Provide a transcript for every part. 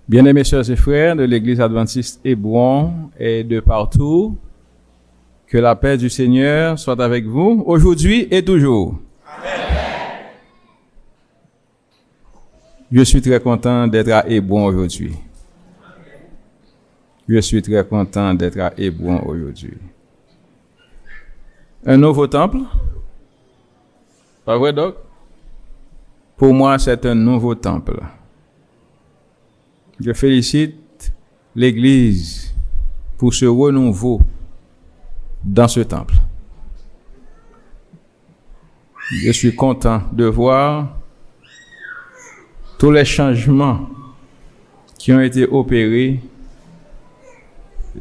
Bien-aimés sœurs et frères de l'Église adventiste Hébron et de partout, que la paix du Seigneur soit avec vous, aujourd'hui et toujours. Amen. Je suis très content d'être à Hébron aujourd'hui. Je suis très content d'être à Hébron aujourd'hui. Un nouveau temple? Pas vrai, Doc? Pour moi, c'est un nouveau temple. Je félicite l'Église pour ce renouveau dans ce temple. Je suis content de voir tous les changements qui ont été opérés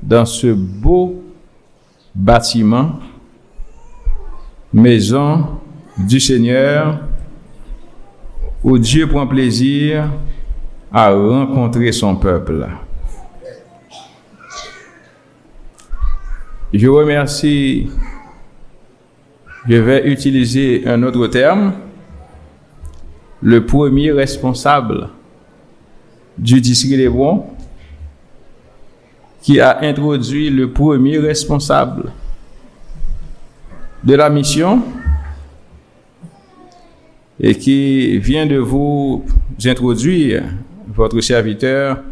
dans ce beau bâtiment, maison du Seigneur, où Dieu prend plaisir à rencontrer son peuple. Je remercie, je vais utiliser un autre terme, le premier responsable du district Hébron, qui a introduit le premier responsable de la mission et qui vient de vous introduire votre serviteur,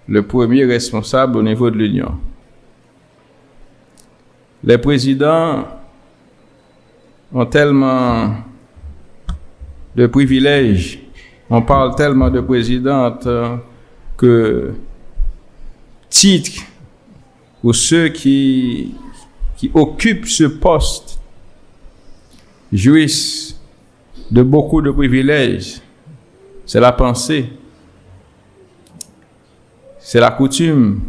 le premier responsable au niveau de l'Union. Les présidents ont tellement de privilèges, on parle tellement de présidentes que titres ou ceux qui occupent ce poste jouissent de beaucoup de privilèges. C'est la pensée. C'est la coutume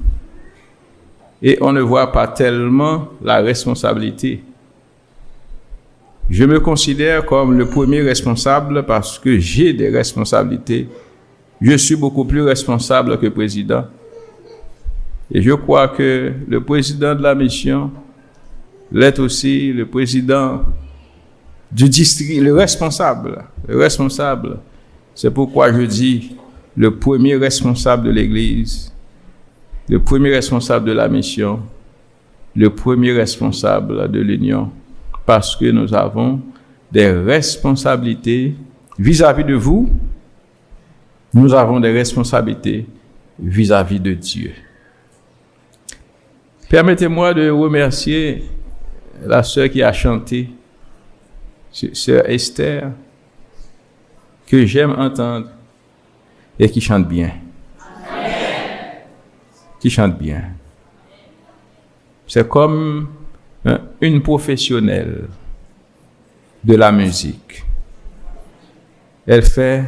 et on ne voit pas tellement la responsabilité. Je me considère comme le premier responsable parce que j'ai des responsabilités. Je suis beaucoup plus responsable que président. Et je crois que le président de la mission l'est aussi, le président du district, le responsable. C'est pourquoi je dis le premier responsable de l'Église, le premier responsable de la mission, le premier responsable de l'Union, parce que nous avons des responsabilités vis-à-vis de vous, nous avons des responsabilités vis-à-vis de Dieu. Permettez-moi de remercier la sœur qui a chanté, sœur Esther, que j'aime entendre et qui chante bien. Qui chante bien. C'est comme une professionnelle de la musique. Elle fait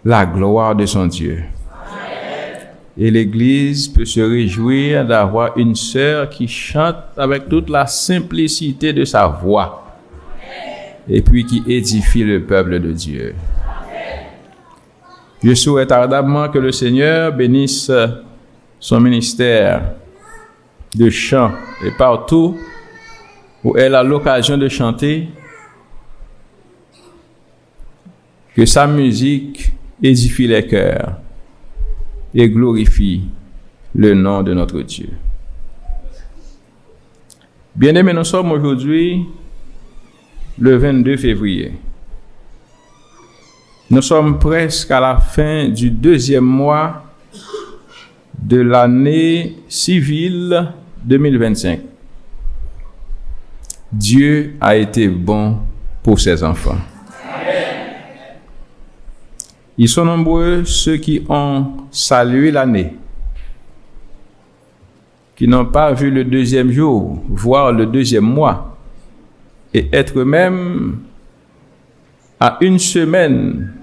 la gloire de son Dieu. Et l'Église peut se réjouir d'avoir une sœur qui chante avec toute la simplicité de sa voix et puis qui édifie le peuple de Dieu. Je souhaite ardemment que le Seigneur bénisse son ministère de chant et partout où elle a l'occasion de chanter, que sa musique édifie les cœurs et glorifie le nom de notre Dieu. Bien-aimés, nous sommes aujourd'hui le 22 février. Nous sommes presque à la fin du deuxième mois de l'année civile 2025. Dieu a été bon pour ses enfants. Ils sont nombreux ceux qui ont salué l'année, qui n'ont pas vu le deuxième jour, voire le deuxième mois, et être même à une semaine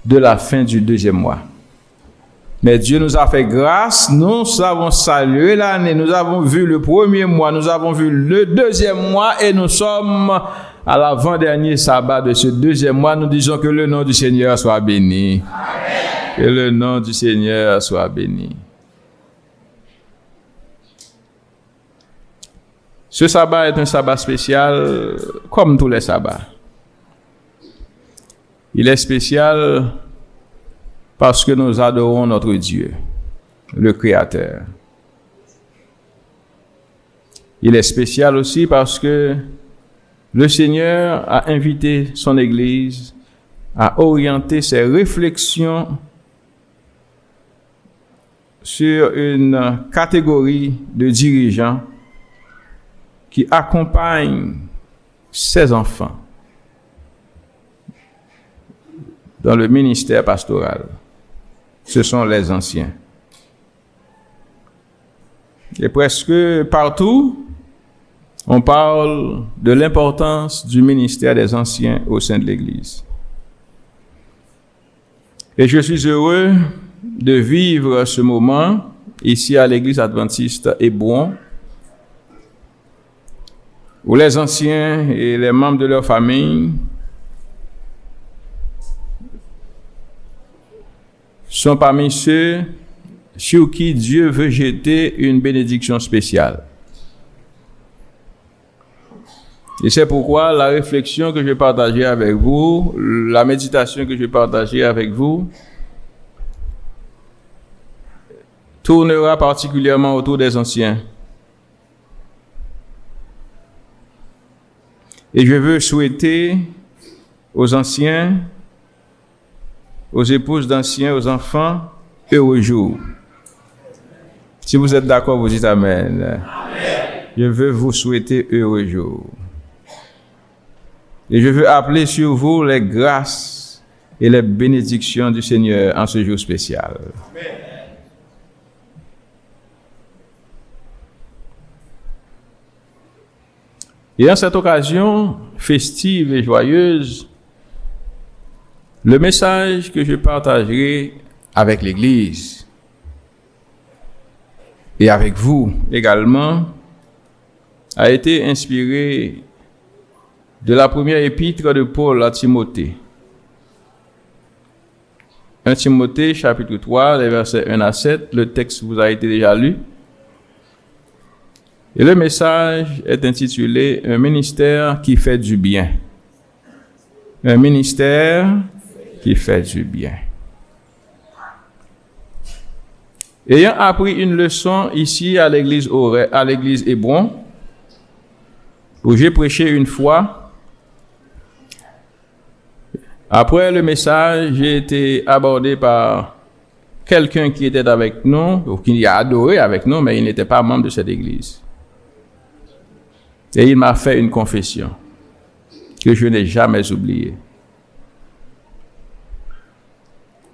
de la fin du deuxième mois. Mais Dieu nous a fait grâce, nous avons salué l'année, nous avons vu le premier mois, nous avons vu le deuxième mois et nous sommes à l'avant-dernier sabbat de ce deuxième mois. Nous disons que le nom du Seigneur soit béni. Amen. Que le nom du Seigneur soit béni. Ce sabbat est un sabbat spécial comme tous les sabbats. Il est spécial parce que nous adorons notre Dieu, le Créateur. Il est spécial aussi parce que le Seigneur a invité son Église à orienter ses réflexions sur une catégorie de dirigeants qui accompagnent ses enfants dans le ministère pastoral. Ce sont les anciens. Et presque partout, on parle de l'importance du ministère des anciens au sein de l'Église. Et je suis heureux de vivre ce moment ici à l'Église adventiste Hébron, où les anciens et les membres de leur famille sont parmi ceux sur qui Dieu veut jeter une bénédiction spéciale. Et c'est pourquoi la réflexion que je vais partager avec vous, la méditation que je vais partager avec vous, tournera particulièrement autour des anciens. Et je veux souhaiter aux anciens, aux épouses d'anciens, aux enfants, heureux jour. Si vous êtes d'accord, vous dites Amen. Amen. Je veux vous souhaiter heureux jour. Et je veux appeler sur vous les grâces et les bénédictions du Seigneur en ce jour spécial. Amen. Et en cette occasion festive et joyeuse, le message que je partagerai avec l'Église et avec vous également a été inspiré de la première épître de Paul à Timothée. 1 Timothée, chapitre 3, les versets 1 à 7, le texte vous a été déjà lu. Et le message est intitulé « Un ministère qui fait du bien ». Un ministère qui fait du bien. Ayant appris une leçon ici à l'église Hébron, où j'ai prêché une fois, après le message, j'ai été abordé par quelqu'un qui était avec nous, ou qui a adoré avec nous, mais il n'était pas membre de cette église. Et il m'a fait une confession que je n'ai jamais oubliée.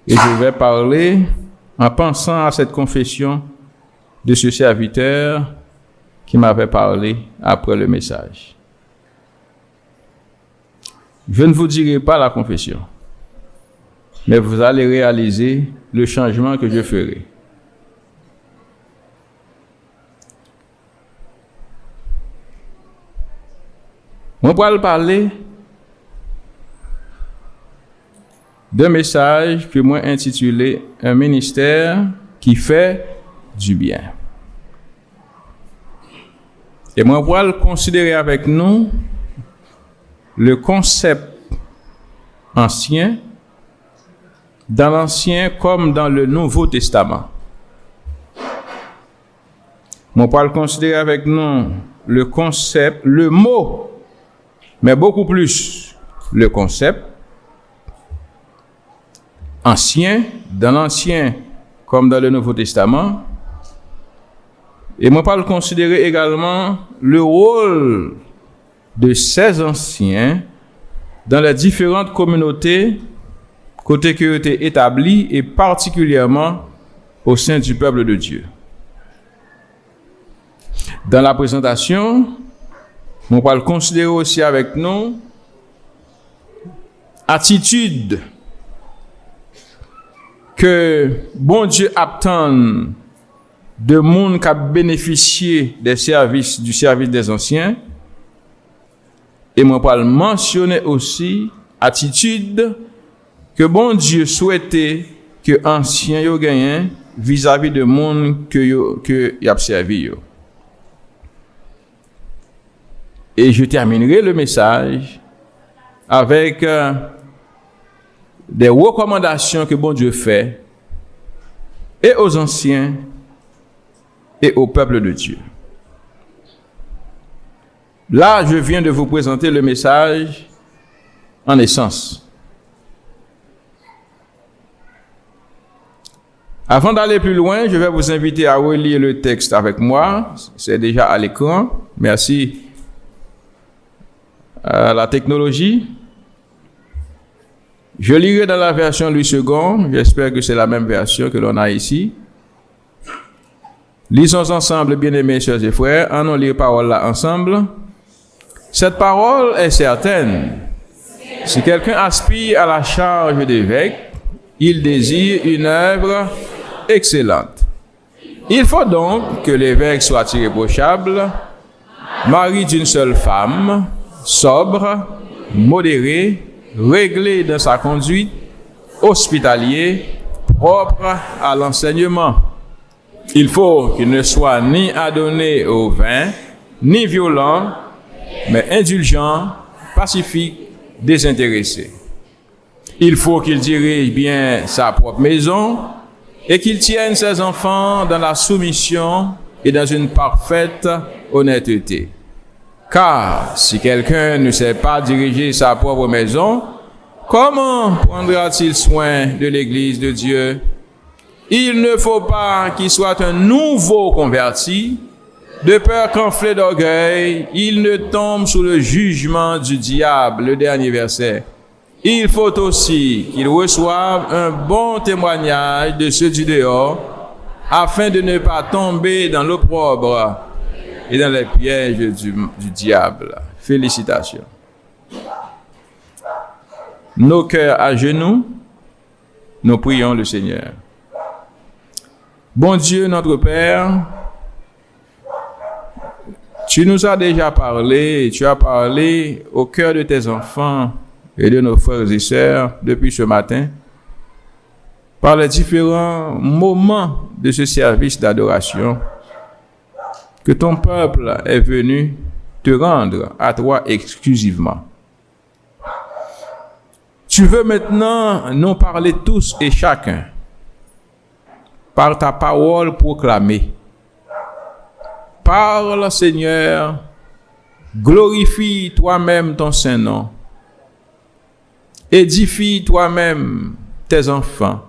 Et je vais parler, en pensant à cette confession, de ce serviteur qui m'avait parlé après le message. Je ne vous dirai pas la confession, mais vous allez réaliser le changement que je ferai. On va parler d'un message que moi intitulé « Un ministère qui fait du bien ». Et moi, on va considérer avec nous le concept ancien, dans l'Ancien comme dans le Nouveau Testament. On va considérer avec nous le concept, le mot, mais beaucoup plus le concept ancien, dans l'Ancien comme dans le Nouveau Testament. Et moi, je considérer également le rôle de ces anciens dans les différentes communautés côté qui ont été établies et particulièrement au sein du peuple de Dieu. Dans la présentation, on va le considérer aussi avec nous attitude que bon Dieu attend de monde qui a bénéficié des services du service des anciens. Et moi vais mentionner aussi attitude que bon Dieu souhaitait que anciens yo gagnent vis-à-vis de monde que y a servi. Et je terminerai le message avec des recommandations que bon Dieu fait et aux anciens et au peuple de Dieu. Là, je viens de vous présenter le message en essence. Avant d'aller plus loin, je vais vous inviter à relire le texte avec moi. C'est déjà à l'écran. Merci à la technologie. Je lirai dans la version Louis II. J'espère que c'est la même version que l'on a ici. Lisons ensemble, bien-aimés sœurs et frères, allons lire parole là ensemble. Cette parole est certaine. Si quelqu'un aspire à la charge d'évêque, il désire une œuvre excellente. Il faut donc que l'évêque soit irréprochable, mari d'une seule femme, sobre, modéré, réglé dans sa conduite, hospitalier, propre à l'enseignement. Il faut qu'il ne soit ni adonné au vin, ni violent, mais indulgent, pacifique, désintéressé. Il faut qu'il dirige bien sa propre maison et qu'il tienne ses enfants dans la soumission et dans une parfaite honnêteté. Car si quelqu'un ne sait pas diriger sa propre maison, comment prendra-t-il soin de l'Église de Dieu? Il ne faut pas qu'il soit un nouveau converti, de peur qu'enflé d'orgueil, il ne tombe sous le jugement du diable. Le dernier verset. Il faut aussi qu'il reçoive un bon témoignage de ceux du dehors, afin de ne pas tomber dans l'opprobre et dans les pièges du diable. Félicitations. Nos cœurs à genoux, nous prions le Seigneur. Bon Dieu, notre Père, tu nous as déjà parlé, tu as parlé au cœur de tes enfants et de nos frères et sœurs depuis ce matin, par les différents moments de ce service d'adoration que ton peuple est venu te rendre à toi exclusivement. Tu veux maintenant nous parler tous et chacun par ta parole proclamée. Parle, Seigneur, glorifie toi-même ton Saint-Nom. Édifie toi-même tes enfants.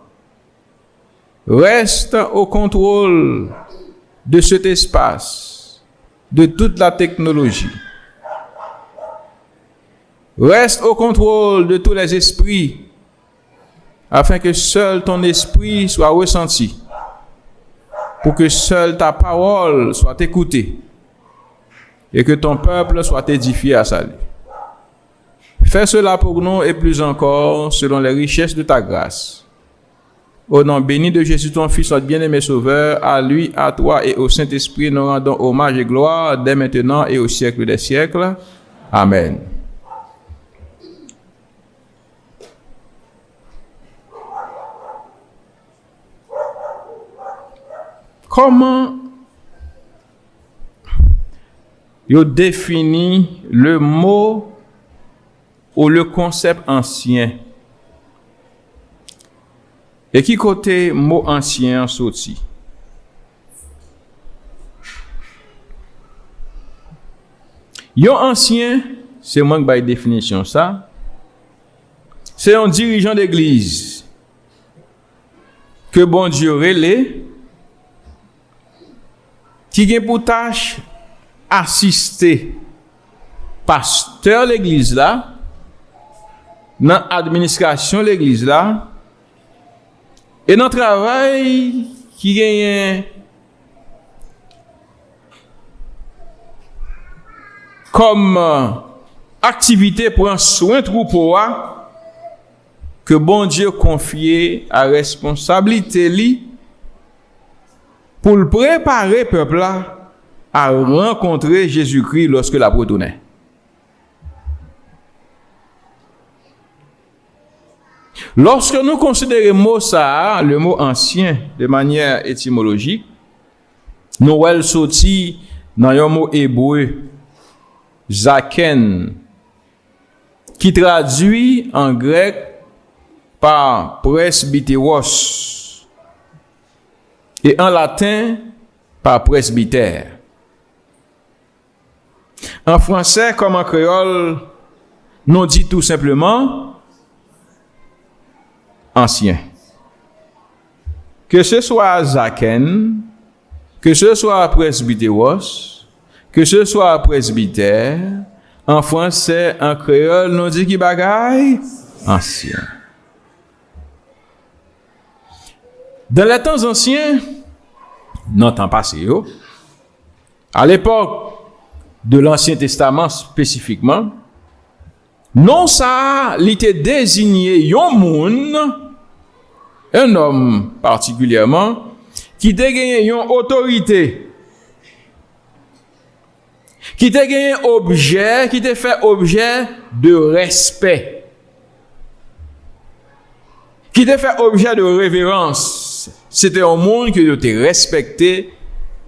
Reste au contrôle de cet espace, de toute la technologie. Reste au contrôle de tous les esprits, afin que seul ton esprit soit ressenti, pour que seule ta parole soit écoutée, et que ton peuple soit édifié à salut. Fais cela pour nous et plus encore, selon les richesses de ta grâce. Au nom béni de Jésus, ton Fils, notre bien-aimé Sauveur, à lui, à toi et au Saint-Esprit, nous rendons hommage et gloire dès maintenant et au siècle des siècles. Amen. Comment il définit le mot ou le concept ancien? Et qui côté mot ancien sorti? Yon ancien, c'est moi qui vais définition ça. C'est un dirigeant d'église que bon Dieu relève, qui a pour tâche assister pasteur l'église là, dans l'administration l'église là, et dans le travail qui gagne comme activité pour un soin troupeau que bon Dieu confie à responsabilité li pour le préparer peuple là à rencontrer Jésus-Christ lorsque la retourne. Lorsque nous considérons le mot ancien de manière étymologique, nous voyons sorti dans un mot hébreu zaken qui traduit en grec par presbyteros et en latin par presbytère. En français comme en créole, nous dit tout simplement ancien. Que ce soit zaken, que ce soit presbyteros, que ce soit presbytère, en français, en créole, nous dit qui bagaille? Ancien. Dans les temps anciens, dans le temps passé, à l'époque de l'Ancien Testament spécifiquement, non ça, il était désigné un homme particulièrement, qui te gagné une autorité, qui te gagné objet, qui te fait objet de respect, qui te fait objet de révérence. C'était un monde que te respecté,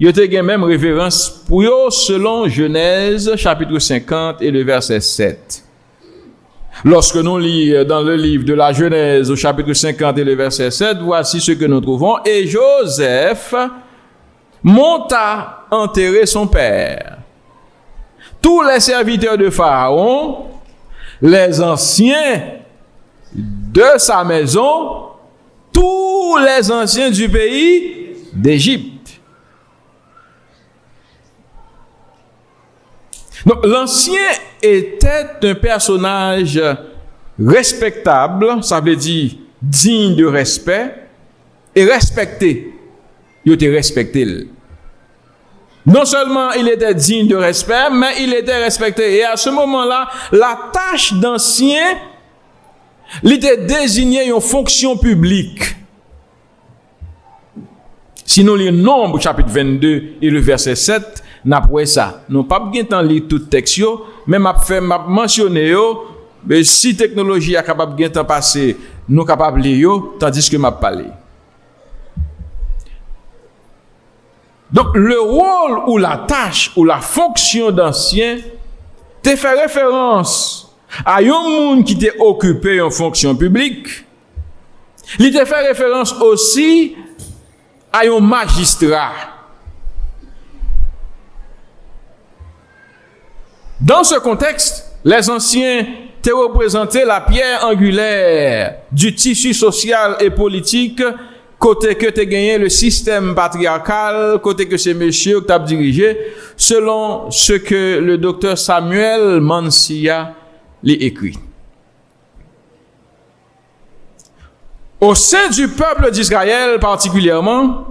il te gagné même révérence pour eux selon Genèse chapitre 50 et le verset 7. Lorsque nous lisons dans le livre de la Genèse au chapitre 50 et le verset 7, voici ce que nous trouvons. Et Joseph monta enterrer son père. Tous les serviteurs de Pharaon, les anciens de sa maison, tous les anciens du pays d'Égypte. Donc, l'ancien était un personnage respectable, ça veut dire digne de respect, et respecté. Il était respecté. Non seulement il était digne de respect, mais il était respecté. Et à ce moment-là, la tâche d'ancien, il était désigné une fonction publique. Si nous lisons Nombre, chapitre 22 et le verset 7, n'après ça, nous pas bien temps lire tout texte, mais m'a mentionné mais si technologie est capable bien temps passer, nous capable lire tandis que m'a parlé. Donc le rôle ou la tâche ou la fonction d'ancien te fait référence à un monde qui t'est occupé en fonction publique. Il te fait référence aussi à un magistrat. Dans ce contexte, les anciens te représentaient la pierre angulaire du tissu social et politique, côté que tu gagné le système patriarcal, côté que c'est monsieur que tu as dirigé, selon ce que le docteur Samuel Mansia l'a écrit. Au sein du peuple d'Israël particulièrement,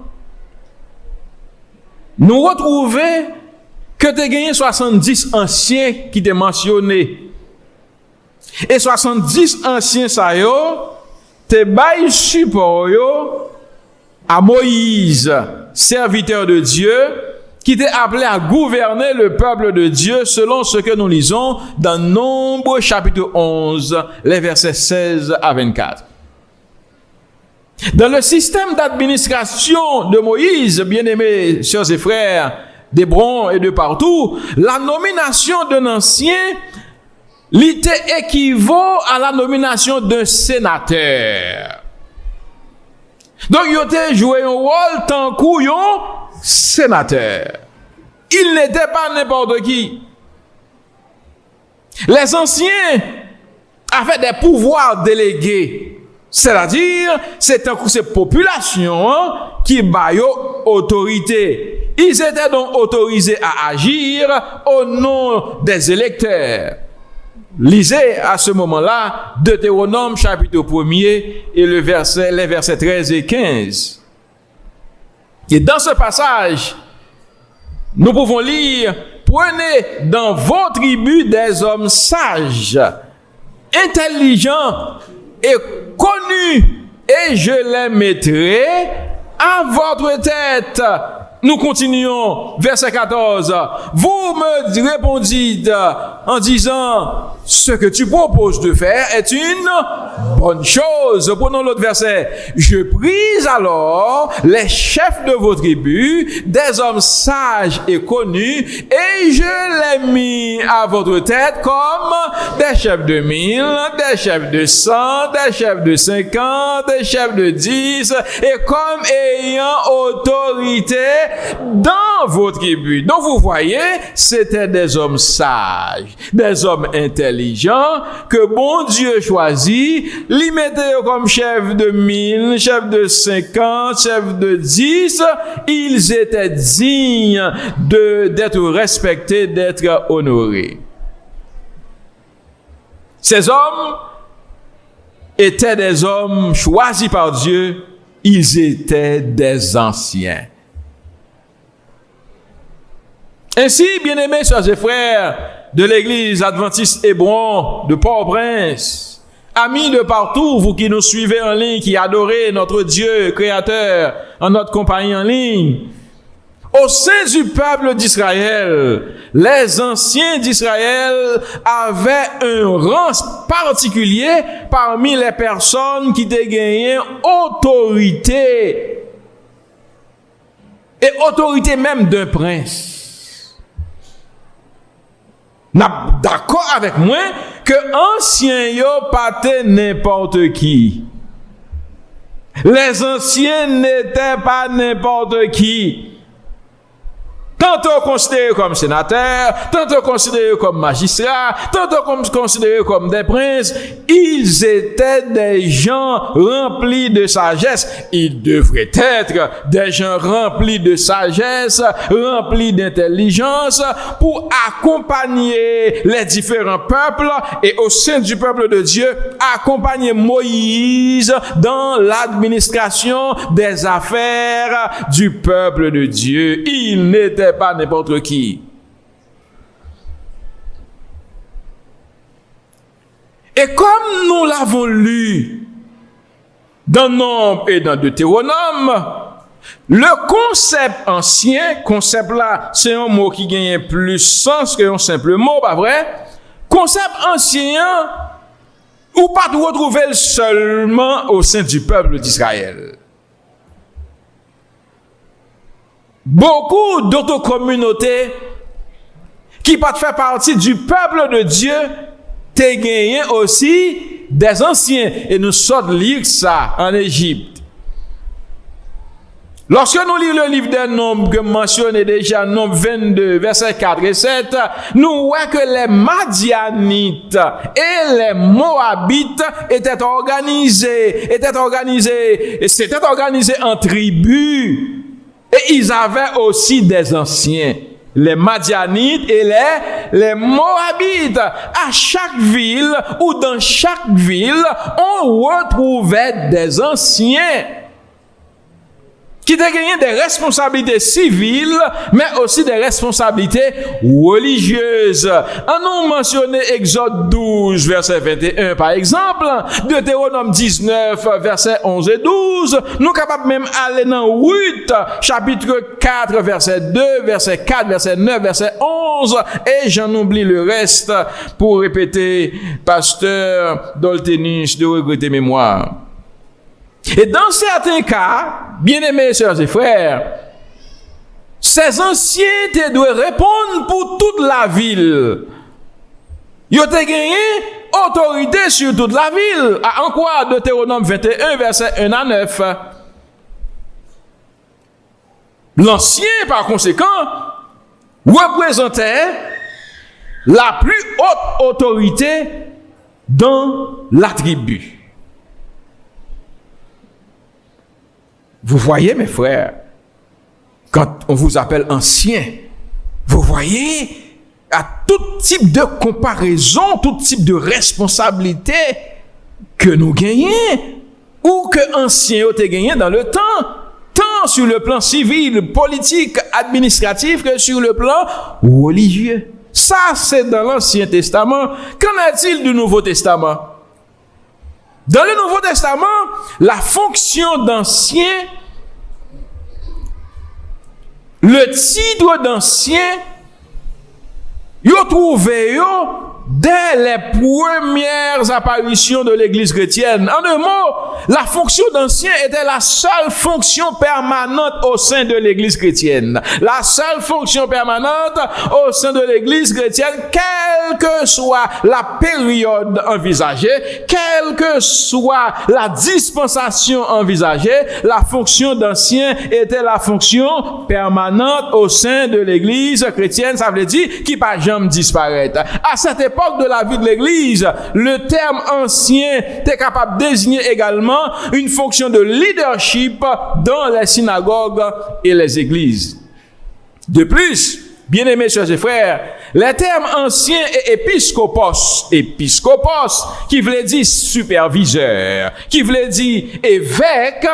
nous retrouvons que tu as gagné 70 anciens qui t'ont mentionné. Et 70 anciens, ça y est, te bail support à Moïse, serviteur de Dieu, qui t'est appelé à gouverner le peuple de Dieu selon ce que nous lisons dans Nombre chapitre 11, les versets 16 à 24. Dans le système d'administration de Moïse, bien-aimés sœurs et frères, d'Hébron et de partout, la nomination d'un ancien équivaut à la nomination d'un sénateur. Donc, il a joué un rôle tant qu'un sénateur. Il n'était pas n'importe qui. Les anciens avaient des pouvoirs délégués. C'est-à-dire, c'est un coup cette population qui baille autorité. Ils étaient donc autorisés à agir au nom des électeurs. Lisez à ce moment-là Deutéronome chapitre 1er et les versets 13 et 15. Et dans ce passage, nous pouvons lire: prenez dans vos tribus des hommes sages, intelligents et connus, et je les mettrai à votre tête. Nous continuons, verset 14. Vous me répondîtes: en disant, ce que tu proposes de faire est une bonne chose. Prenons l'autre verset. Je prise alors les chefs de vos tribus, des hommes sages et connus, et je les mis à votre tête comme des chefs de 1000, des chefs de 100, des chefs de 50, des chefs de 10, et comme ayant autorité dans vos tribus. Donc vous voyez, c'était des hommes sages, des hommes intelligents que bon Dieu choisit, les mettait comme chef de 1000, chef de 50, chef de 10. Ils étaient dignes d'être respectés, d'être honorés. Ces hommes étaient des hommes choisis par Dieu. Ils étaient des anciens. Ainsi, bien-aimés sœurs et frères de l'église adventiste Hébron de Port-au-Prince, amis de partout, vous qui nous suivez en ligne, qui adorez notre Dieu créateur en notre compagnie en ligne, au sein du peuple d'Israël, les anciens d'Israël avaient un rang particulier parmi les personnes qui gagné autorité, et autorité même d'un prince. D'accord avec moi que ancien yo pas n'importe qui. Les anciens n'étaient pas n'importe qui. Tantôt considérés comme sénateurs, tantôt considérés comme magistrats, tantôt considérés comme des princes, ils étaient des gens remplis de sagesse. Ils devraient être des gens remplis de sagesse, remplis d'intelligence pour accompagner les différents peuples et au sein du peuple de Dieu, accompagner Moïse dans l'administration des affaires du peuple de Dieu. Il n'était pas n'importe qui. Et comme nous l'avons lu dans Nombre et dans Deutéronome, le concept ancien, concept là, c'est un mot qui gagne plus sens qu'un simple mot, pas vrai? Concept ancien, ou pas de retrouver seulement au sein du peuple d'Israël. Beaucoup d'autres communautés qui pas faire partie du peuple de Dieu t'es gagné aussi des anciens et nous sommes lire ça en Égypte. Lorsque nous lisons le livre des Nombres que mentionné déjà, Nombre 22, versets 4 et 7, nous voyons que les Madianites et les Moabites étaient organisés en tribus. Et ils avaient aussi des anciens, les Madianites et les Moabites. À chaque ville ou dans chaque ville, on retrouvait des anciens qui gagné des responsabilités civiles, mais aussi des responsabilités religieuses. On nous mentionné Exode 12, verset 21, par exemple, Deutéronome 19, verset 11 et 12. Nous capables même aller dans Ruth, chapitre 4, verset 2, verset 4, verset 9, verset 11, et j'en oublie le reste pour répéter, pasteur Doltenus de regretter mémoire. Et dans certains cas, bien-aimés sœurs et frères, ces anciens doivent répondre pour toute la ville. Ils ont gagné autorité sur toute la ville. En quoi? Deutéronome 21, verset 1 à 9. L'ancien, par conséquent, représentait la plus haute autorité dans la tribu. Vous voyez, mes frères, quand on vous appelle ancien, vous voyez, à tout type de comparaison, tout type de responsabilité que nous gagnons, ou que ancien ont gagné dans le temps, tant sur le plan civil, politique, administratif, que sur le plan religieux. Ça, c'est dans l'Ancien Testament. Qu'en est-il du Nouveau Testament? Dans le Nouveau Testament, la fonction d'ancien, le titre d'ancien Yo trouvé yo dès les premières apparitions de l'Église chrétienne. En un mot, la fonction d'ancien était la seule fonction permanente au sein de l'Église chrétienne. La seule fonction permanente au sein de l'Église chrétienne, quelle que soit la période envisagée, quelle que soit la dispensation envisagée, la fonction d'ancien était la fonction permanente au sein de l'Église chrétienne. Ça veut dire qu'il ne va jamais disparaître. À cette époque de la vie de l'Église, le terme ancien était capable de désigner également une fonction de leadership dans les synagogues et les églises. De plus, bien-aimés sœurs et frères, les termes ancien et épiscopos, qui voulait dire superviseur, qui voulait dire évêque,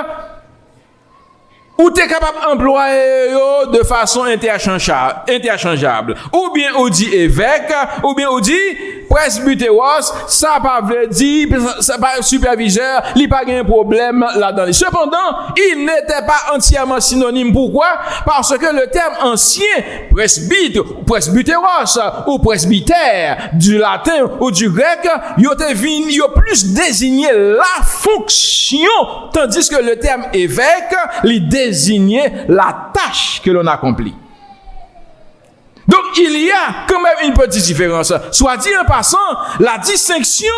ou t'es capable d'employer de façon interchangeable. Ou bien on dit évêque, ou bien on dit presbytéros, ça pas veut dire, ça pas superviseur, il pas un problème là-dedans. Cependant, il n'était pas entièrement synonyme. Pourquoi? Parce que le terme ancien, presbyte, presbytéros, ou presbytère, du latin ou du grec, yo plus désigné la fonction, tandis que le terme évêque, désigner la tâche que l'on accomplit. Donc, il y a quand même une petite différence. Soit dit en passant, la distinction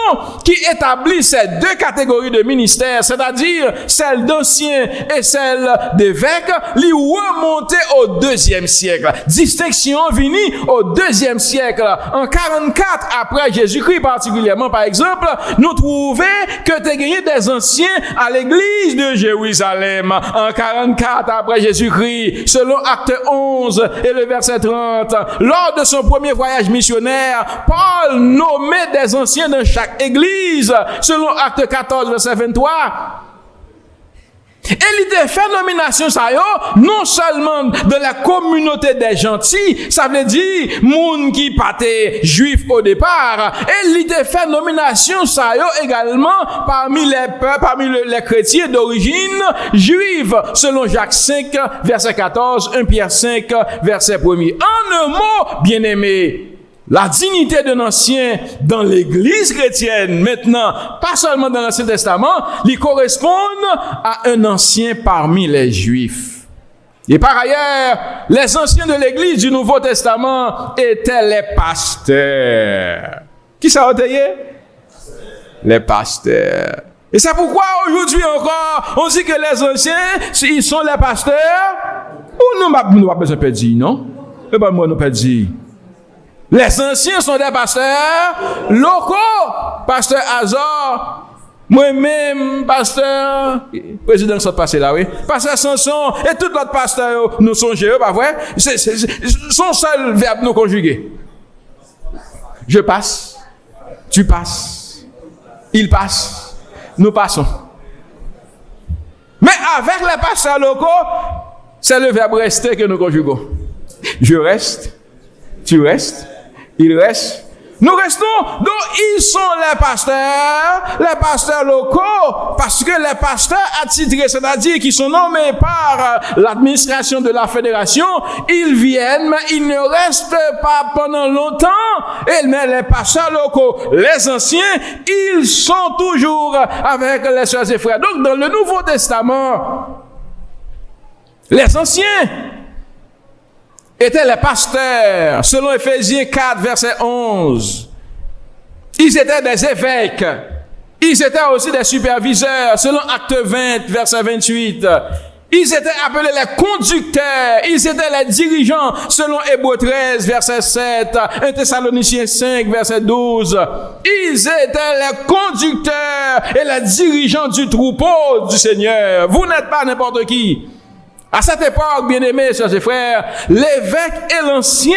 qui établit ces deux catégories de ministères, c'est-à-dire celle d'anciens et celle d'évêques, lui remontait au IIe siècle. Distinction venue au IIe siècle. En 44 après Jésus-Christ particulièrement, par exemple, nous trouvons que tu as gagné des anciens à l'église de Jérusalem. En 44 après Jésus-Christ, selon Acte 11 et le verset 30, lors de son premier voyage missionnaire, Paul nommait des anciens dans chaque église, selon Acte 14, verset 23. Et l'idée fait nomination ça yo, non seulement de la communauté des gentils, ça veut dire moun qui paté juif au départ, et l'idée fait nomination ça yo également parmi les peuples, parmi les chrétiens d'origine juive, selon Jacques 5 verset 14, 1 Pierre 5 verset 1er. En un mot, bien-aimé, la dignité d'un ancien dans l'église chrétienne, maintenant, pas seulement dans l'Ancien Testament, il correspond à un ancien parmi les Juifs. Et par ailleurs, les anciens de l'église du Nouveau Testament étaient les pasteurs. Qui ça a été? Les pasteurs. Et c'est pourquoi aujourd'hui encore, on dit que les anciens, ils sont les pasteurs. Ou nous n'avons pas besoin de dire, non? Et ben moi, nous pas dire. Les anciens sont des pasteurs locaux. Pasteur Azor, moi-même, pasteur, président qui sont passés là, oui. Pasteur Samson, et tout l'autre pasteur, nous songeons, pas vrai? C'est son seul verbe nous conjuguer. Je passe, tu passes, il passe, nous passons. Mais avec les pasteurs locaux, c'est le verbe rester que nous conjuguons. Je reste, tu restes, il reste, nous restons. Donc, ils sont les pasteurs locaux, parce que les pasteurs attitrés, c'est-à-dire qui sont nommés par l'administration de la fédération, ils viennent, mais ils ne restent pas pendant longtemps. Mais les pasteurs locaux, les anciens, ils sont toujours avec les sœurs et frères. Donc, dans le Nouveau Testament, les anciens étaient les pasteurs, selon Éphésiens 4, verset 11. Ils étaient des évêques. Ils étaient aussi des superviseurs, selon Acte 20, verset 28. Ils étaient appelés les conducteurs. Ils étaient les dirigeants, selon Hébreux 13, verset 7. 1 Thessaloniciens 5, verset 12. Ils étaient les conducteurs et les dirigeants du troupeau du Seigneur. Vous n'êtes pas n'importe qui. À cette époque, bien-aimés, sœurs et frères, l'évêque et l'ancien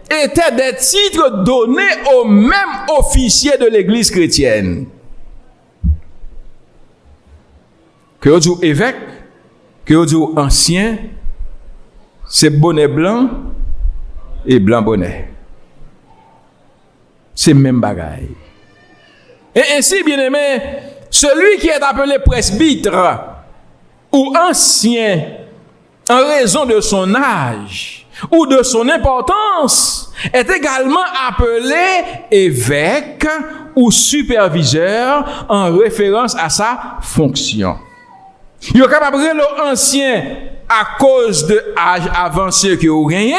étaient des titres donnés aux mêmes officiers de l'église chrétienne. Que vous dites évêque, que vous dites ancien, c'est bonnet blanc et blanc bonnet. C'est même bagaille. Et ainsi, bien-aimés, celui qui est appelé presbytre ou ancien, en raison de son âge, ou de son importance est également appelé évêque ou superviseur en référence à sa fonction. Il est capable de l'ancien à cause de l'âge avancé que vous gagnez,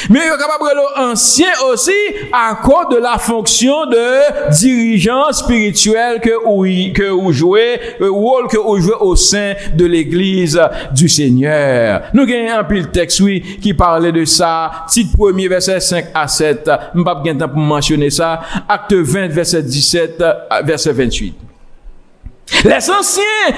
mais il est capable de l'ancien aussi à cause de la fonction de dirigeant spirituel que vous jouez, le rôle que vous jouez au sein de l'église du Seigneur. Nous avons un pile texte, oui, qui parlait de ça. Titre 1er, verset 5 à 7. Je ne vais pas temps pour mentionner ça. Acte 20, verset 17, verset 28. Les anciens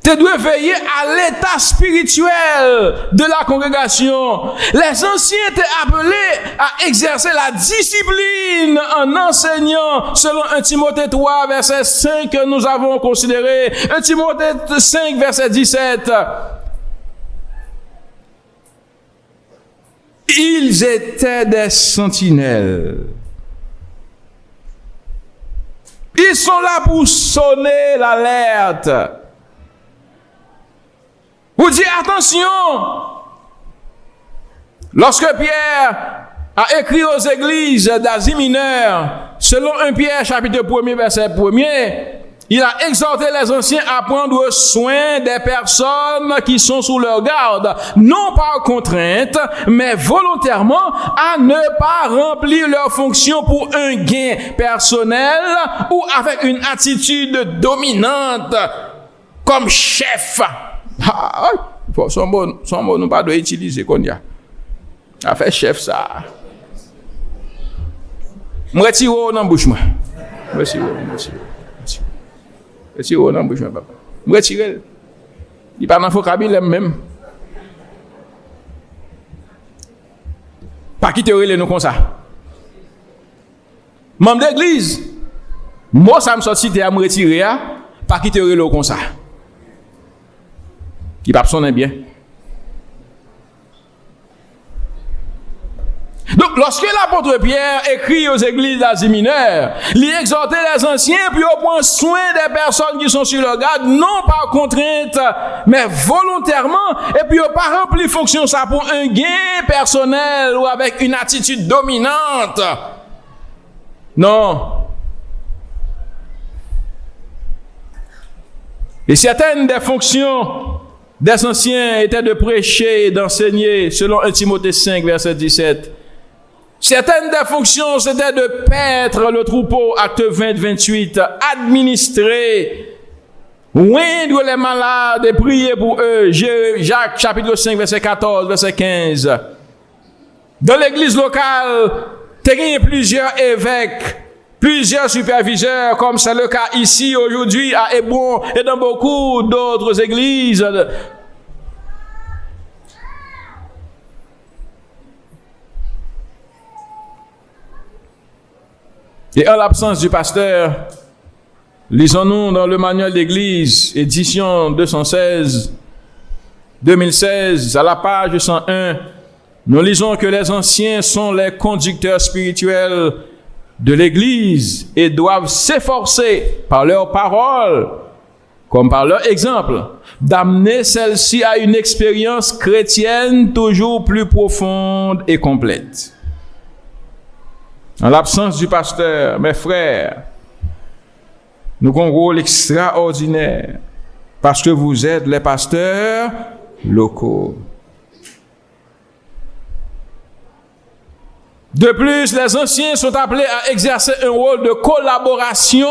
tu dois veiller à l'état spirituel de la congrégation. Les anciens étaient appelés à exercer la discipline en enseignant selon 1 Timothée 3, verset 5 que nous avons considéré. 1 Timothée 5, verset 17. Ils étaient des sentinelles. Ils sont là pour sonner l'alerte. Vous dites attention, lorsque Pierre a écrit aux églises d'Asie mineure, selon 1 Pierre chapitre 1er verset 1er, il a exhorté les anciens à prendre soin des personnes qui sont sous leur garde, non par contrainte, mais volontairement, à ne pas remplir leur fonction pour un gain personnel ou avec une attitude dominante comme chef. Ah, son bon, nous pas doit utiliser qu'on y a. A fait chef ça. Me retire dans bouche moi. Retire dans bouche moi papa. Me retire. Il pas dans vocabulaire même. Pas quitter relé nous comme ça. Membre d'église. Moi ça me sorti à me retirer pas quitter relé comme ça. Qui va sonner bien. Donc, lorsque l'apôtre Pierre écrit aux églises d'Asie mineure, il exhortait les anciens puis au point soin des personnes qui sont sur leur garde, non par contrainte, mais volontairement, et puis au pas rempli fonction ça pour un gain personnel ou avec une attitude dominante. Non. Et certaines des fonctions des anciens étaient de prêcher et d'enseigner, selon 1 Timothée 5, verset 17. Certaines des fonctions, c'était de paître le troupeau, acte 20, 28, administrer, oindre les malades et prier pour eux, Jacques, chapitre 5, verset 14, verset 15. Dans l'église locale, il y a plusieurs évêques, plusieurs superviseurs, comme c'est le cas ici, aujourd'hui, à Hébron, et dans beaucoup d'autres églises. Et en l'absence du pasteur, lisons-nous dans le manuel d'église, édition 2016, à la page 101, nous lisons que les anciens sont les conducteurs spirituels de l'église et doivent s'efforcer par leurs paroles, comme par leur exemple, d'amener celle-ci à une expérience chrétienne toujours plus profonde et complète. En l'absence du pasteur, mes frères, nous avons un rôle extraordinaire parce que vous êtes les pasteurs locaux. De plus, les anciens sont appelés à exercer un rôle de collaboration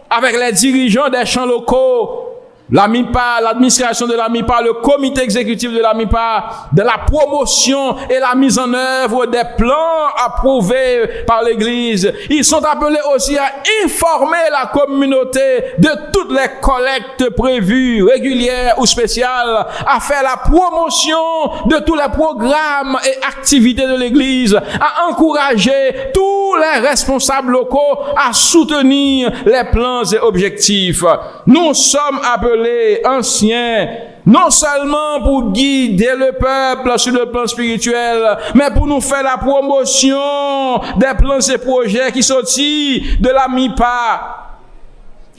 avec les dirigeants des champs locaux, la MIPA, l'administration de la MIPA, le comité exécutif de la MIPA, de la promotion et la mise en œuvre des plans approuvés par l'Église. Ils sont appelés aussi à informer la communauté de toutes les collectes prévues, régulières ou spéciales, à faire la promotion de tous les programmes et activités de l'Église, à encourager tous les responsables locaux à soutenir les plans et objectifs. Nous sommes appelés anciens, non seulement pour guider le peuple sur le plan spirituel, mais pour nous faire la promotion des plans et projets qui sortent de la MIPA,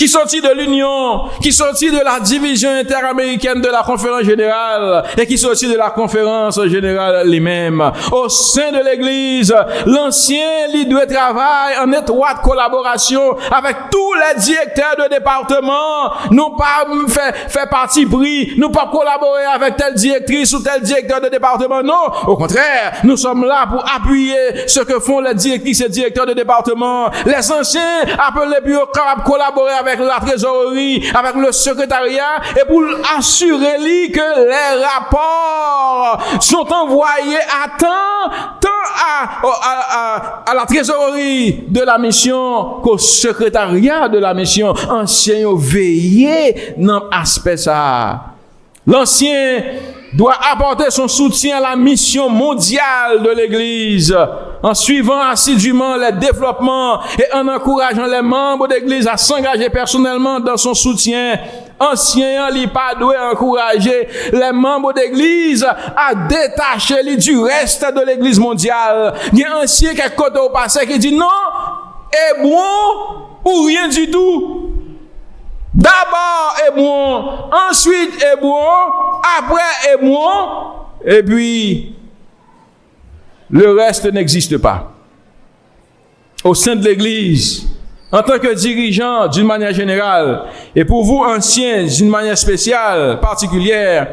qui sortit de l'Union, qui sortit de la division interaméricaine de la conférence générale et qui sortit de la conférence générale lui-même. Au sein de l'Église, l'ancien leader travaille en étroite collaboration avec tous les directeurs de département. Nous pas fait parti pris, nous pas collaborer avec telle directrice ou tel directeur de département. Non, au contraire, nous sommes là pour appuyer ce que font les directrices et directeurs de département. Les anciens appelés bureaucrates collaborer avec la trésorerie, avec le secrétariat et pour assurer que les rapports sont envoyés à temps, tant à la trésorerie de la mission qu'au secrétariat de la mission. Anciens ont veillé dans l'aspect ça. L'ancien doit apporter son soutien à la mission mondiale de l'Église en suivant assidûment les développements et en encourageant les membres de l'Église à s'engager personnellement dans son soutien. Ancien, il pas doit encourager les membres d'Église à détacher du reste de l'Église mondiale. Il y a un ancien qui est côté au passé qui dit non, est bon ou rien du tout. D'abord est bon, ensuite est bon, après est bon, et puis le reste n'existe pas. Au sein de l'Église, en tant que dirigeant d'une manière générale, et pour vous anciens d'une manière spéciale, particulière,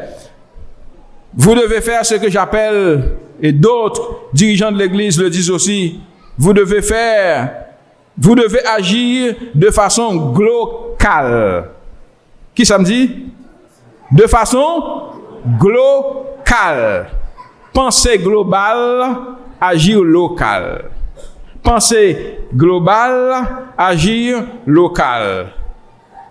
vous devez faire ce que j'appelle, et d'autres dirigeants de l'Église le disent aussi, vous devez agir de façon globale. Qui ça me dit? De façon globale. Pensée globale, agir local. Pensée globale, agir local.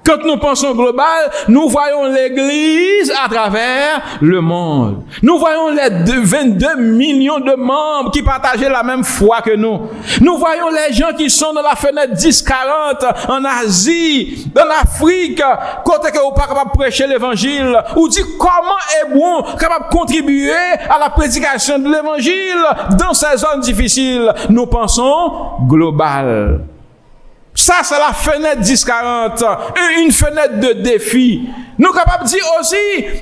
Quand nous pensons global, nous voyons l'Église à travers le monde. Nous voyons les 22 millions de membres qui partageaient la même foi que nous. Nous voyons les gens qui sont dans la fenêtre 10-40 en Asie, dans l'Afrique, côté que vous pas capable de prêcher l'évangile, ou dit comment est bon capable de contribuer à la prédication de l'évangile dans ces zones difficiles. Nous pensons global. Ça, c'est la fenêtre 10-40, une fenêtre de défi. Nous sommes capables de dire aussi,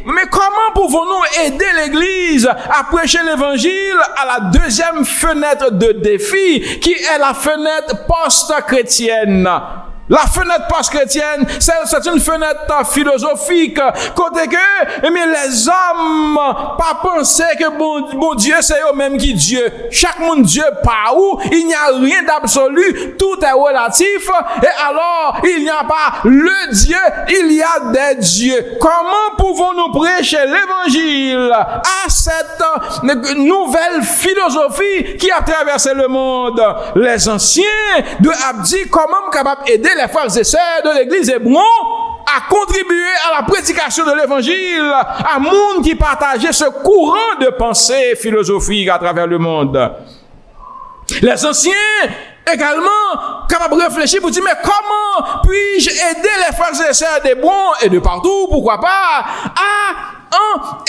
mais comment pouvons-nous aider l'Église à prêcher l'Évangile à la deuxième fenêtre de défi, qui est la fenêtre post-chrétienne? La fenêtre post-chrétienne, c'est une fenêtre philosophique. Côté que, mais les hommes, pas penser que bon Dieu, c'est eux-mêmes qui Dieu. Chaque monde Dieu par où, il n'y a rien d'absolu, tout est relatif, et alors, il n'y a pas le Dieu, il y a des dieux. Comment pouvons-nous prêcher l'évangile à cette nouvelle philosophie qui a traversé le monde? Les anciens de Abdi, comment capable d'aider les frères et sœurs de l'Église hébreu à contribuer à la prédication de l'Évangile à monde qui partageait ce courant de pensée philosophique à travers le monde. Les anciens également capables de réfléchir pour dire mais comment puis-je aider les frères et sœurs des bons et de partout, pourquoi pas, à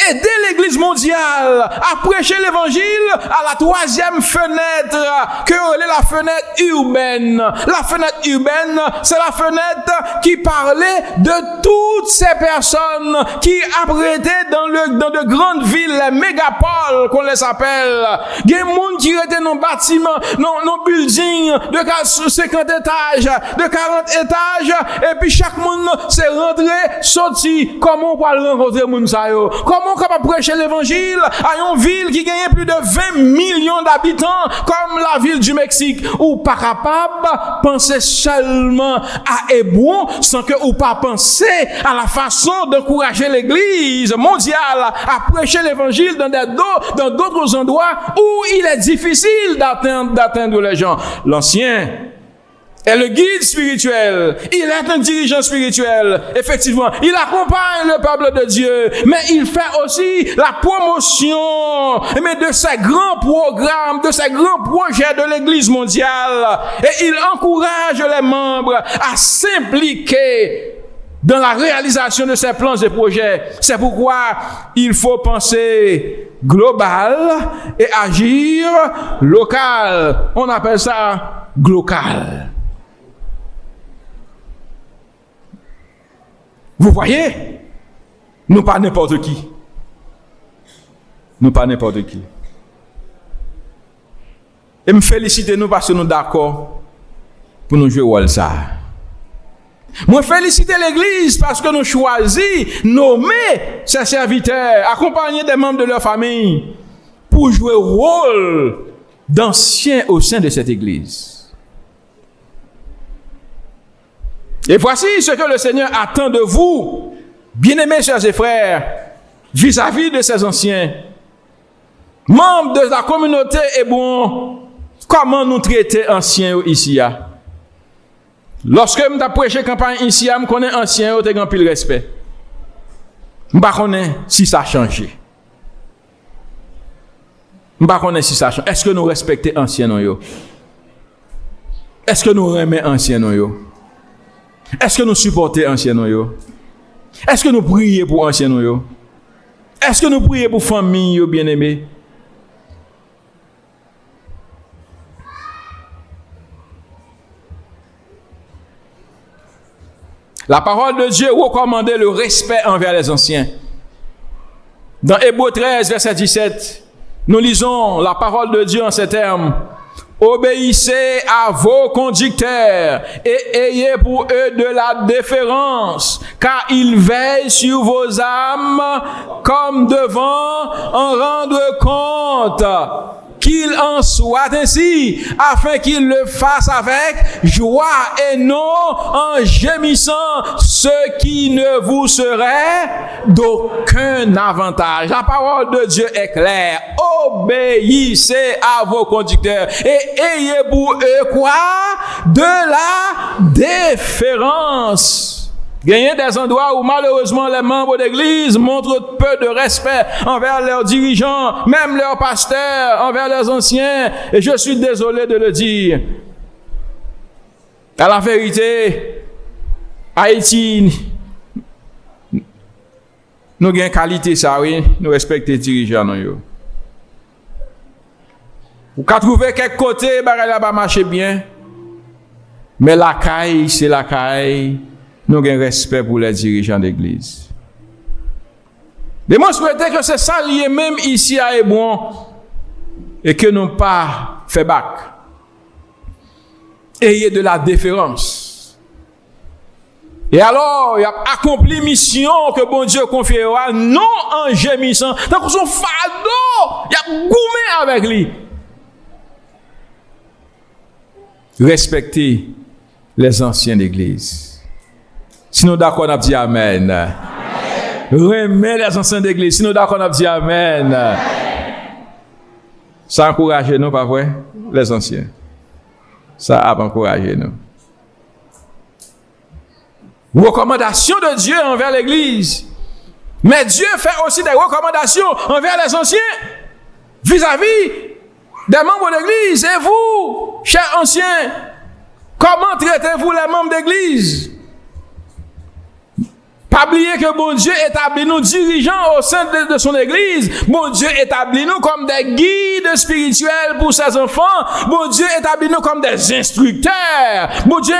aider l'Église mondiale à prêcher l'Évangile à la troisième fenêtre, que est la fenêtre urbaine. La fenêtre urbaine, c'est la fenêtre qui parlait de toutes ces personnes qui apprêtaient dans de grandes villes, les mégapoles qu'on les appelle. Il y a des gens qui étaient dans bâtiments, dans buildings de 50 étages, de 40 étages, et puis chaque monde s'est rentré, sorti. Comment on peut rencontrer les gens? Comment on peut prêcher l'évangile à une ville qui gagne plus de 20 millions d'habitants comme la ville du Mexique, ou pas capable de penser seulement à Hébron sans que ou pas penser à la façon d'encourager l'église mondiale à prêcher l'évangile dans d'autres endroits où il est difficile d'atteindre les gens. L'ancien est le guide spirituel, il est un dirigeant spirituel, effectivement, il accompagne le peuple de Dieu, mais il fait aussi la promotion de ces grands programmes, de ces grands projets de l'Église mondiale, et il encourage les membres à s'impliquer dans la réalisation de ces plans et projets. C'est pourquoi il faut penser global et agir local. On appelle ça glocal. Vous voyez? Nous pas n'importe qui. Nous pas n'importe qui. Et me féliciter nous parce que nous d'accord pour nous jouer rôle ça. Moi féliciter l'église parce que nous choisis nommer ses serviteurs, accompagner des membres de leur famille pour jouer rôle d'anciens au sein de cette église. Et voici ce que le Seigneur attend de vous, bien-aimés sœurs et frères, vis-à-vis de ces anciens. Membres de la communauté Hébron, comment nous traiter anciens ici? Lorsque je suis prêché campagne ici, je connais anciens, je suis pile respect. Je ne connais pas si ça a changé. Je ne connais pas si ça a changé. Est-ce que nous respectons anciens? Est-ce que nous aimons anciens? Est-ce que nous supportons anciens? Est-ce que nous prions pour anciens? Est-ce que nous prions pour famille bien-aimée? La parole de Dieu recommandait le respect envers les anciens. Dans Hébreux 13, verset 17, nous lisons la parole de Dieu en ces termes. Obéissez à vos conducteurs et ayez pour eux de la déférence, car ils veillent sur vos âmes comme devant en rendre compte. Qu'il en soit ainsi, afin qu'il le fasse avec joie et non en gémissant, ce qui ne vous serait d'aucun avantage. La parole de Dieu est claire. Obéissez à vos conducteurs et ayez pour eux quoi? De la déférence. Il y a des endroits où malheureusement les membres d'église montrent peu de respect envers leurs dirigeants, même leurs pasteurs, envers leurs anciens. Et je suis désolé de le dire. À la vérité, Haïti, nous avons une qualité, ça oui, nous respectons les dirigeants. Vous pouvez trouver quelque côté, ça va marcher bien. Mais la caille, c'est la caille. Nous avons un respect pour les dirigeants d'église. Mais moi, je souhaitais que c'est ça lié même ici à Hébron et que nous pas fait bac. Ayez de la déférence. Et alors, il a accompli mission que bon Dieu confiera, non en gémissant. Donc, son fardeau, il a goumé avec lui. Respectez les anciens d'église. Si nous d'accord, on a dit Amen. Remets les anciens d'église. Si nous d'accord, on a dit Amen. Ça encourage nous, pas vrai? Les anciens. Ça a encouragé nous. Recommandation de Dieu envers l'église. Mais Dieu fait aussi des recommandations envers les anciens. Vis-à-vis des membres d'église. Et vous, chers anciens, comment traitez-vous les membres d'église? Pas oublier que bon Dieu établit nous dirigeants au sein de son église. Bon Dieu établit nous comme des guides spirituels pour ses enfants. Bon Dieu établit nous comme des instructeurs. Bon Dieu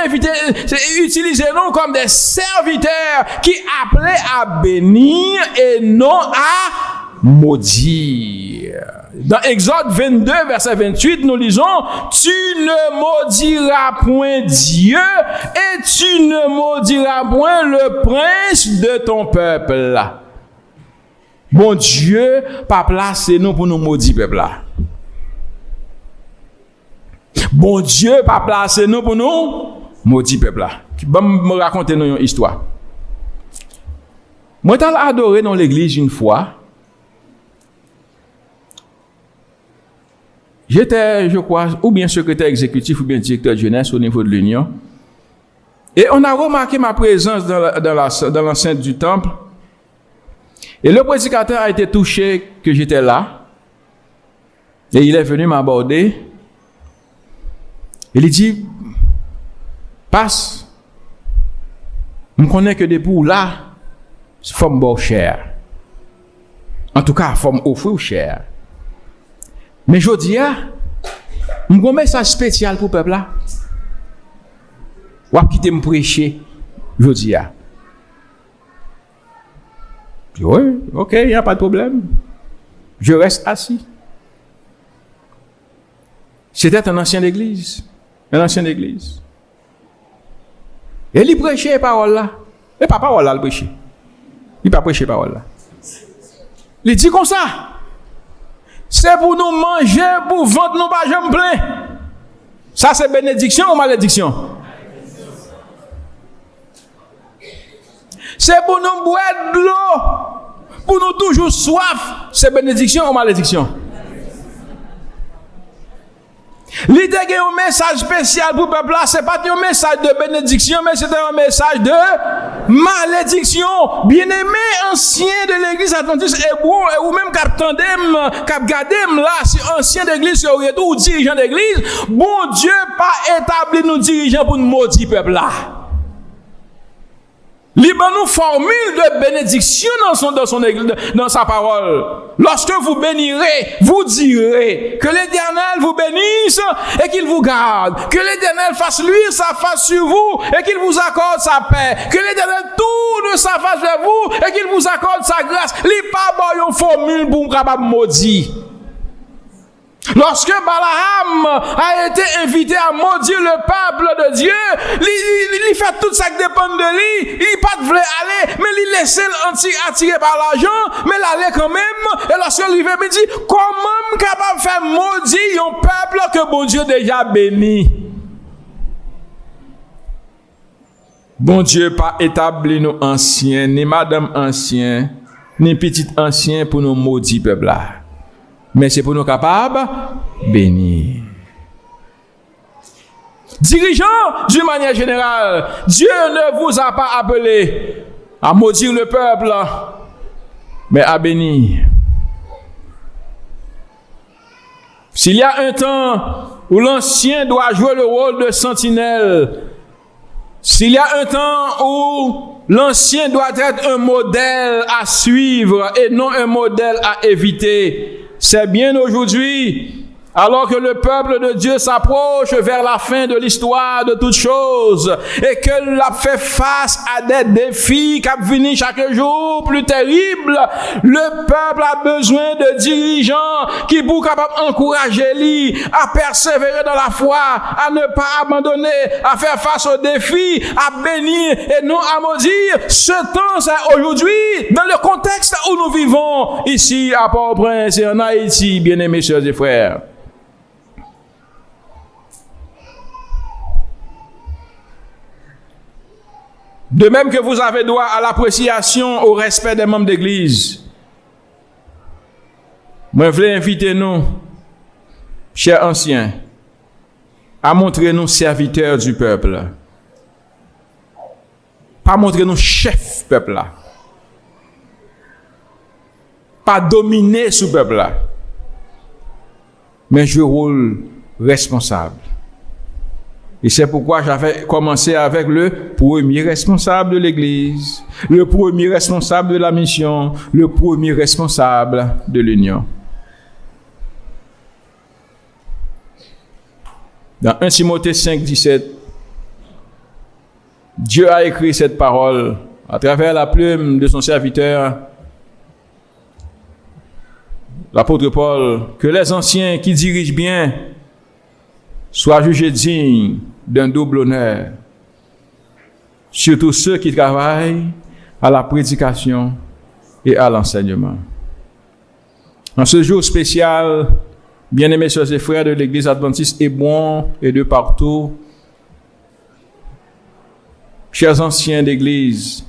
utilise nous comme des serviteurs qui appelaient à bénir et non à maudire. Dans Exode 22, verset 28, nous lisons « Tu ne maudiras point Dieu et tu ne maudiras point le prince de ton peuple. » Bon Dieu, pas placé nous pour nous maudire peuple là. Bon Dieu, pas placé nous pour nous maudire peuple là. Bon, me raconter nous une histoire. Moi, j'ai adoré dans l'église une fois. J'étais, je crois, ou bien secrétaire exécutif ou bien directeur de jeunesse au niveau de l'Union. Et on a remarqué ma présence dans l'enceinte du temple. Et le prédicateur a été touché que j'étais là. Et il est venu m'aborder. Il dit, passe. Je ne connais que des bouts là, forme bon cher. En tout cas, forme offrir cher. Mais je dis, je vais un message spécial pour le peuple là. Ou quitter me prêcher, je dis. Oui, ok, il n'y a pas de problème. Je reste assis. C'était un ancien d'église. Un ancien d'église. Et il prêchait les paroles là. Et pas parole là, il prêchait. Il pas prêché parole là. Il dit comme ça. C'est pour nous manger, pour vendre nous pas jamais plein. Ça c'est bénédiction ou malédiction? C'est pour nous boire de l'eau, pour nous toujours soif. C'est bénédiction ou malédiction? L'idée qu'il y a un message spécial pour le peuple là, ce n'est pas un message de bénédiction, mais c'est un message de malédiction. Bien-aimé, ancien de l'église adventiste est bon, et ou même cap gardem là, si ancien d'église ou dirigeant d'église, bon Dieu pas établi nous dirigeants pour nous maudire peuple là. Libre nous formule de bénédiction dans sa parole. Lorsque vous bénirez, vous direz que l'Éternel vous bénisse et qu'il vous garde. Que l'Éternel fasse luire sa face sur vous et qu'il vous accorde sa paix. Que l'Éternel tourne sa face vers vous et qu'il vous accorde sa grâce. Il pas bon une formule pour capable maudire. Lorsque Balaam a été invité à maudire le peuple de Dieu, il fait tout ça qui dépend de lui. Il pas voulu aller, mais il laissait attirer par l'argent, mais il allait quand même. Et lorsque lui me dit, comment capable de faire maudire un peuple que bon Dieu déjà béni? Bon Dieu pas établi nous anciens, ni madame ancien, ni petit ancien pour nous maudire peuple là. Mais c'est pour nous capables bénir. Dirigeants, d'une manière générale, Dieu ne vous a pas appelé à maudire le peuple, mais à bénir. S'il y a un temps où l'ancien doit jouer le rôle de sentinelle, s'il y a un temps où l'ancien doit être un modèle à suivre et non un modèle à éviter, c'est bien aujourd'hui, alors que le peuple de Dieu s'approche vers la fin de l'histoire de toutes choses et que l'a fait face à des défis qui viennent chaque jour plus terribles, le peuple a besoin de dirigeants qui pour capable encourager lui à persévérer dans la foi, à ne pas abandonner, à faire face aux défis, à bénir et non à maudire. Ce temps, c'est aujourd'hui, dans le contexte où nous vivons ici à Port-au-Prince et en Haïti, bien-aimés sœurs et frères. De même que vous avez droit à l'appréciation, au respect des membres d'église. Moi, je voulais inviter nous, chers anciens, à montrer nous serviteurs du peuple. Pas montrer nous chefs peuple là. Pas dominer ce peuple là. Mais jouer rôle responsable. Et c'est pourquoi j'avais commencé avec le premier responsable de l'Église, le premier responsable de la mission, le premier responsable de l'Union. Dans 1 Timothée 5, 17, Dieu a écrit cette parole à travers la plume de son serviteur, l'apôtre Paul, que les anciens qui dirigent bien soient jugés dignes d'un double honneur, surtout ceux qui travaillent à la prédication et à l'enseignement. En ce jour spécial, bien-aimés sœurs et frères de l'Église adventiste Hébron et de partout, chers anciens d'Église,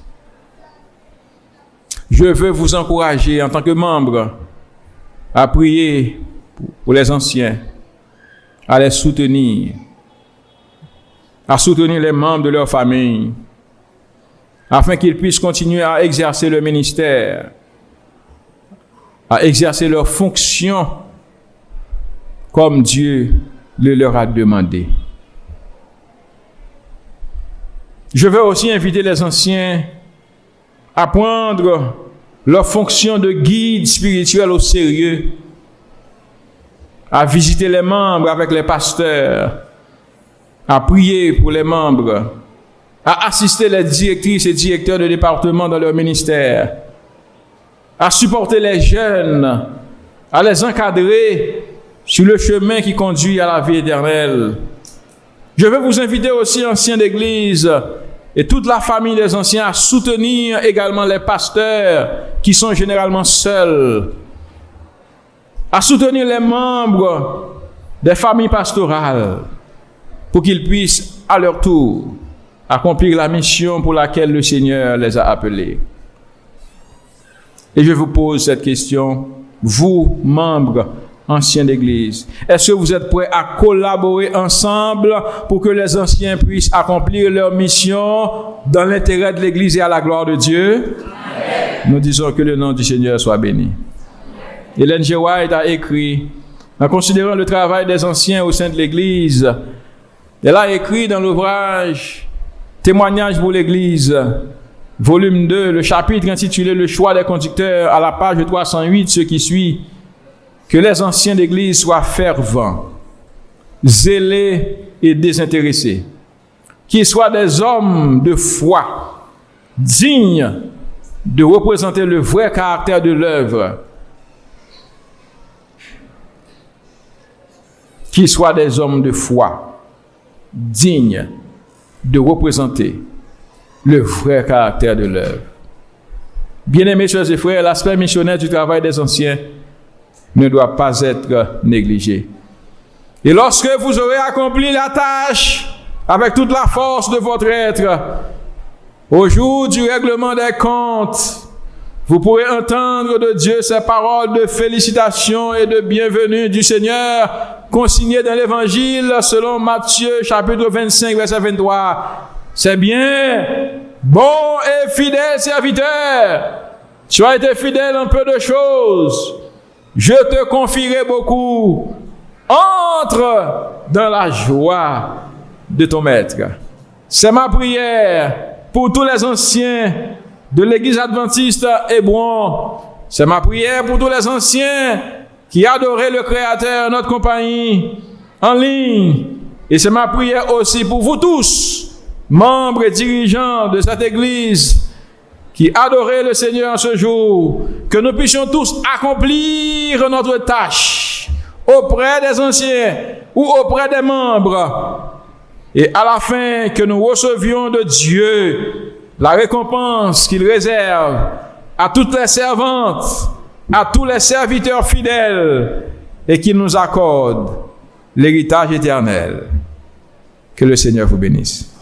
je veux vous encourager en tant que membres à prier pour les anciens, à les soutenir, à soutenir les membres de leur famille, afin qu'ils puissent continuer à exercer le ministère, à exercer leurs fonctions comme Dieu le leur a demandé. Je veux aussi inviter les anciens à prendre leur fonction de guide spirituel au sérieux, à visiter les membres avec les pasteurs, à prier pour les membres, à assister les directrices et directeurs de département dans leur ministère, à supporter les jeunes, à les encadrer sur le chemin qui conduit à la vie éternelle. Je veux vous inviter aussi, anciens d'Église, et toute la famille des anciens, à soutenir également les pasteurs qui sont généralement seuls, à soutenir les membres des familles pastorales pour qu'ils puissent à leur tour accomplir la mission pour laquelle le Seigneur les a appelés. Et je vous pose cette question, vous, membres anciens d'Église, est-ce que vous êtes prêts à collaborer ensemble pour que les anciens puissent accomplir leur mission dans l'intérêt de l'Église et à la gloire de Dieu? Amen. Nous disons que le nom du Seigneur soit béni. Ellen G. White a écrit, en considérant le travail des anciens au sein de l'Église, elle a écrit dans l'ouvrage Témoignage pour l'Église, volume 2, le chapitre intitulé Le choix des conducteurs, à la page 308, ce qui suit, que les anciens d'Église soient fervents, zélés et désintéressés, qu'ils soient des hommes de foi, dignes de représenter le vrai caractère de l'œuvre, qu'ils soient des hommes de foi, dignes de représenter le vrai caractère de l'œuvre. Bien-aimés sœurs et frères, l'aspect missionnaire du travail des anciens ne doit pas être négligé. Et lorsque vous aurez accompli la tâche avec toute la force de votre être, au jour du règlement des comptes, vous pourrez entendre de Dieu ces paroles de félicitations et de bienvenue du Seigneur consignées dans l'Évangile selon Matthieu chapitre 25 verset 23. C'est bien, bon et fidèle serviteur, tu as été fidèle en peu de choses, je te confierai beaucoup. Entre dans la joie de ton maître. C'est ma prière pour tous les anciens de l'Église adventiste Hébron. C'est ma prière pour tous les anciens qui adoraient le Créateur, notre compagnie, en ligne. Et c'est ma prière aussi pour vous tous, membres et dirigeants de cette Église, qui adorez le Seigneur en ce jour, que nous puissions tous accomplir notre tâche auprès des anciens ou auprès des membres. Et à la fin, que nous recevions de Dieu la récompense qu'il réserve à toutes les servantes, à tous les serviteurs fidèles, et qu'il nous accorde l'héritage éternel. Que le Seigneur vous bénisse.